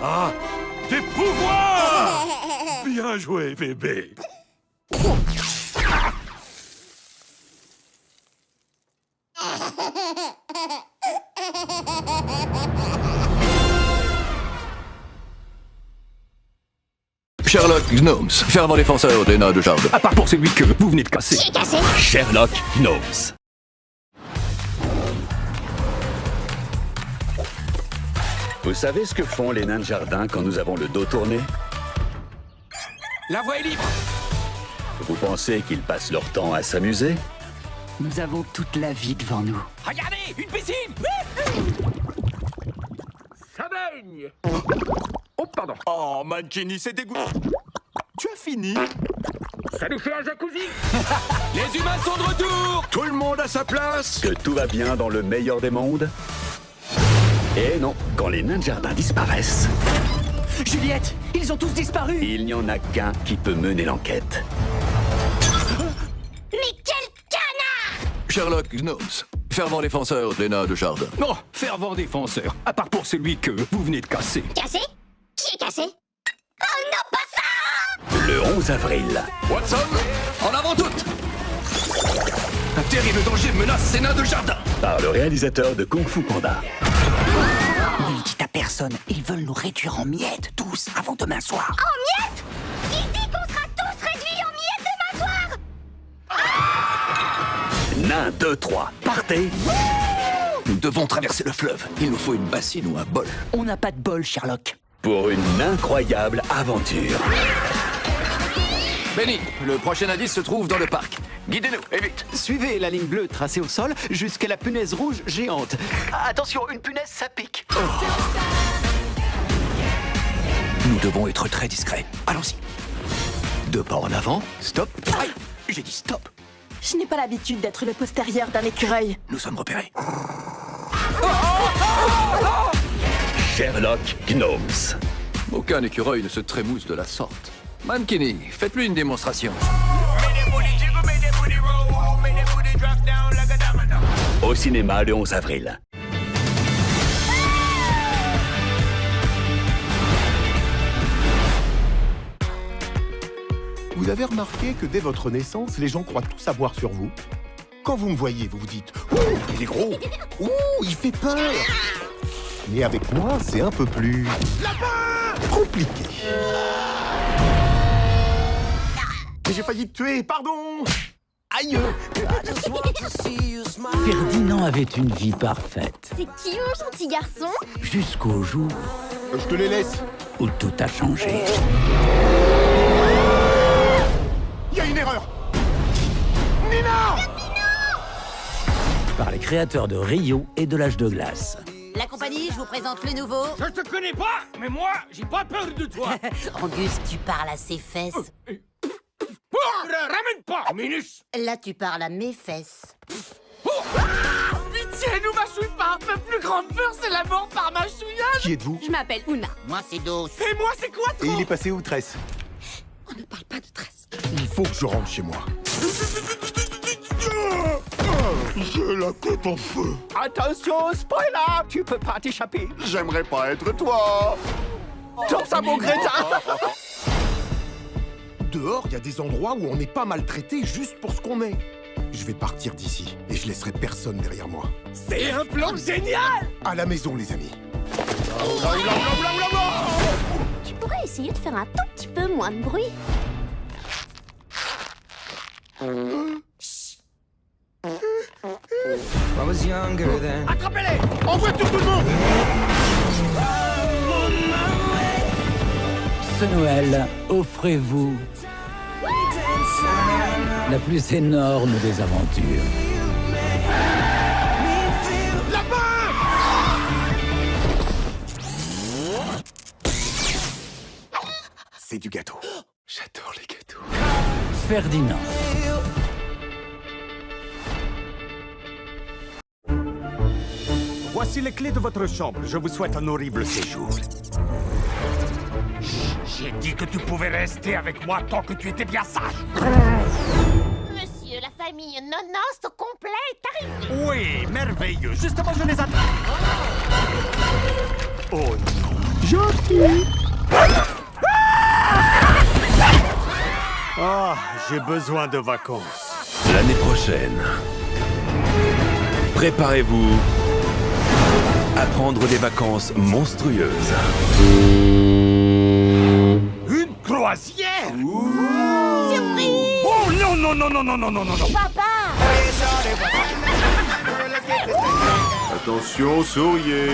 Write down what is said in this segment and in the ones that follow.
Ah, des pouvoirs! Bien joué, bébé. Sherlock Gnomes, fervent défenseur des nains de jardin. À part pour celui que vous venez de casser. Qui est cassé? Sherlock Gnomes. Vous savez ce que font les nains de jardin quand nous avons le dos tourné? La voie est libre. Vous pensez qu'ils passent leur temps à s'amuser? Nous avons toute la vie devant nous. Regardez, une piscine. Ça baigne. Oh, pardon. Oh, Mankini, c'est dégoûtant. Tu as fini? Ça nous fait un jacuzzi. Les humains sont de retour. Tout le monde à sa place? Que tout va bien dans le meilleur des mondes? Et non, quand les nains de jardin disparaissent, Juliette, ils ont tous disparu. il n'y en a qu'un qui peut mener l'enquête. Mais quel canard! Sherlock Gnomes, fervent défenseur des nains de jardin. Oh, fervent défenseur, à part pour celui que vous venez de casser. Cassé? Qui est cassé? Oh non, pas ça! Le 11 avril, Watson, en avant toutes! Un terrible danger menace ces nains de jardin. par le réalisateur de Kung Fu Panda. Ne le dites à personne, ils veulent nous réduire en miettes, tous, avant demain soir. En miettes? Il dit qu'on sera tous réduits en miettes demain soir! Nain 2, 3, partez! Nous devons traverser le fleuve. Il nous faut une bassine ou un bol. On n'a pas de bol, Sherlock. Pour une incroyable aventure. Benny, le prochain indice se trouve dans le parc. Guidez-nous, et vite. Suivez la ligne bleue tracée au sol jusqu'à la punaise rouge géante. Attention, une punaise, ça pique. Nous devons être très discrets. Allons-y. 2 pas en avant. Stop. Aïe, j'ai dit stop. Je n'ai pas l'habitude d'être le postérieur d'un écureuil. Nous sommes repérés. Sherlock Gnomes. Aucun écureuil ne se trémousse de la sorte. Mankini, faites-lui une démonstration. Au cinéma le 11 avril. Vous avez remarqué que dès votre naissance, les gens croient tout savoir sur vous? Quand vous me voyez, vous vous dites « Ouh, il est gros! Ouh, il fait peur !» Mais avec moi, c'est un peu plus... compliqué. J'ai failli te tuer, pardon! Aïe! Ferdinand avait une vie parfaite, C'est qui mon gentil garçon? jusqu'au jour Je te les laisse. où tout a changé. Il y a une erreur! Nina! Par les créateurs de Rio et de l'âge de glace. La compagnie, je vous présente le nouveau. Je te connais pas, mais moi, j'ai pas peur de toi. Auguste, tu parles à ses fesses. Ramène pas, Minus. Là, tu parles à mes fesses. Pitié, nous mâchouille pas. Ma plus grande peur, c'est la mort par mâchouillage. Qui êtes-vous? Je m'appelle Ouna. Moi, c'est Dos. Et moi, c'est quoi Et il est passé où, Tresse? On ne parle pas de tresse. Il faut que je rentre chez moi. J'ai la tête en feu. Attention, spoiler! Tu peux pas t'échapper. J'aimerais pas être toi. Torse à mon Greta! Dehors, il y a des endroits où on n'est pas maltraité juste pour ce qu'on est. Je vais partir d'ici et je laisserai personne derrière moi. C'est un plan génial. À la maison, les amis. Tu pourrais essayer de faire un tout petit peu moins de bruit. Attrapez-les. Envoie tout le monde. Ce Noël, offrez-vous la plus énorme des aventures. Là-bas! qualité du gâteau. J'adore les gâteaux. Ferdinand. Voici les clés de votre chambre. Je vous souhaite un horrible séjour. J'ai dit que tu pouvais rester avec moi tant que tu étais bien sage. Monsieur, la famille Nonos au complet est arrivée. Oui, merveilleux. Justement, je les attends. Oh non. Ah, j'ai besoin de vacances. L'année prochaine, préparez-vous à prendre des vacances monstrueuses. Une croisière. Surprise! Oh non, non, non, non, non, non, non, non, non. Papa! Attention, souriez.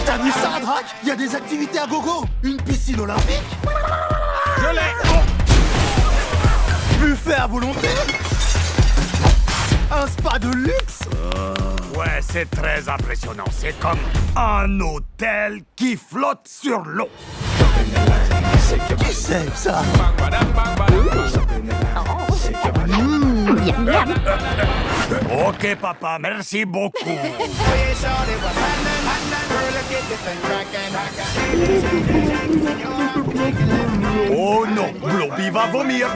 T'as vu ça, Drac? Il y a des activités à gogo. Une piscine olympique. Je l'ai. Buffet à volonté. Un spa de luxe. Ouais, c'est très impressionnant. C'est comme un hôtel qui flotte sur l'eau. Qui c'est, ça? Ok, papa, merci beaucoup. Oh non, Blobby va vomir.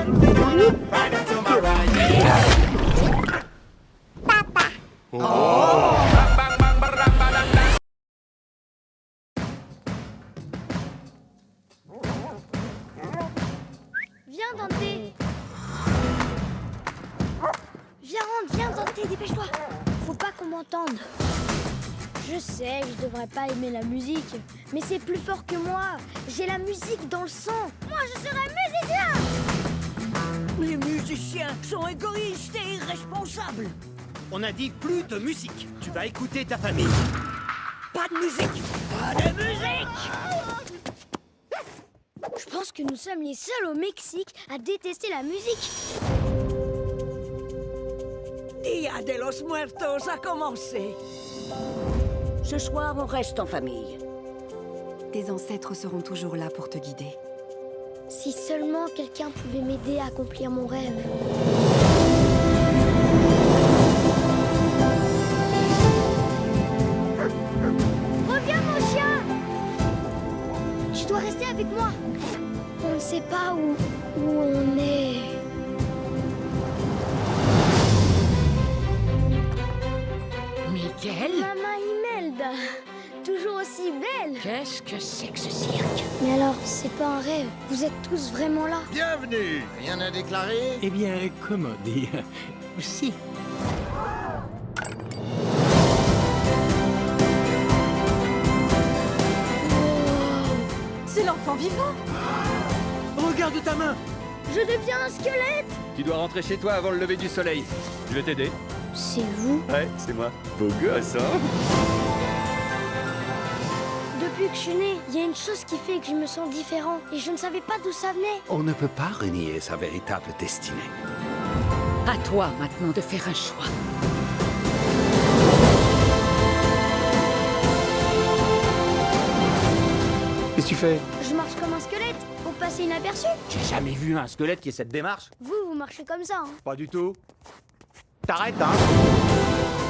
Viens, Dante. Viens, Dante, dépêche-toi. Faut pas qu'on m'entende. Je sais que je devrais pas aimer la musique, mais c'est plus fort que moi. J'ai la musique dans le sang. Moi, je serai musicien. Les musiciens sont égoïstes et irresponsables. On a dit plus de musique. Tu vas écouter ta famille. Pas de musique. Pas de musique. Je pense que nous sommes les seuls au Mexique à détester la musique. Dia de los Muertos a commencé. Ce soir, on reste en famille. Tes ancêtres seront toujours là pour te guider. Si seulement quelqu'un pouvait m'aider à accomplir mon rêve. Reviens, mon chien! Tu dois rester avec moi. On ne sait pas où on est. Miguel? Maman Imelda, toujours aussi belle. Qu'est-ce que c'est que ce cirque? Mais alors, c'est pas un rêve. Vous êtes tous vraiment là. Bienvenue. Rien à déclarer? Eh bien, comment dire? Si. C'est l'enfant vivant. Regarde ta main. Je deviens un squelette. Tu dois rentrer chez toi avant le lever du soleil. Je vais t'aider. C'est vous? Ouais, c'est moi. Beau gosse, hein? Depuis que je suis née, il y a une chose qui fait que je me sens différent et je ne savais pas d'où ça venait. On ne peut pas renier sa véritable destinée. À toi maintenant de faire un choix. Qu'est-ce que tu fais? Je marche comme un squelette pour passer inaperçu. J'ai jamais vu un squelette qui ait cette démarche. Vous marchez comme ça, hein. Pas du tout. T'arrêtes, hein?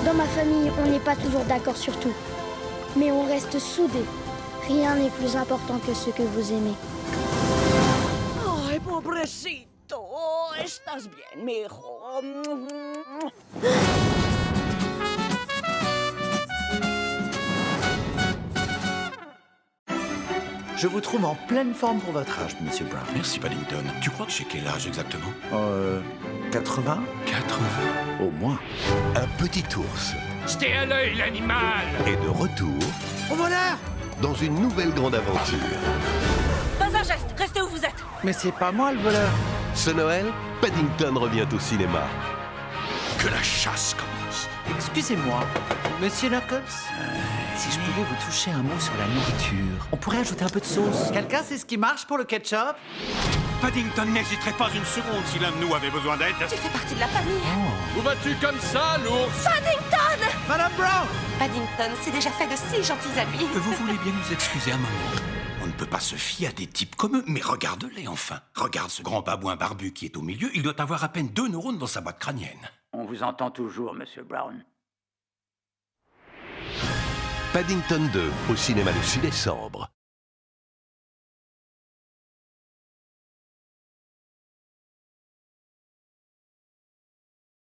Dans ma famille, on n'est pas toujours d'accord sur tout. Mais on reste soudés. Rien n'est plus important que ce que vous aimez. Ay, pobrecito. Estás bien, mijo. Je vous trouve en pleine forme pour votre âge, Monsieur Brown. Merci, Paddington. Tu crois que j'ai quel âge exactement? 80? 80. Au moins. Un petit ours Jetez à l'œil l'animal! est de retour Au voleur! dans une nouvelle grande aventure. Pas un geste, restez où vous êtes. Mais c'est pas moi le voleur. Ce Noël, Paddington revient au cinéma. Que la chasse commence. Excusez-moi, Monsieur Knuckles. Si je pouvais vous toucher un mot sur la nourriture, on pourrait ajouter un peu de sauce. Quelqu'un sait ce qui marche pour le ketchup? Paddington n'hésiterait pas une seconde si l'un de nous avait besoin d'aide. Tu fais partie de la famille. Où vas-tu comme ça, l'ours? Paddington! Madame Brown! Paddington s'est déjà fait de si gentils amis. Vous voulez bien nous excuser un moment? On ne peut pas se fier à des types comme eux. Mais regarde-les enfin. Regarde ce grand babouin barbu qui est au milieu. Il doit avoir à peine 2 neurones dans sa boîte crânienne. On vous entend toujours, Monsieur Brown. Paddington 2, au cinéma le 6 décembre.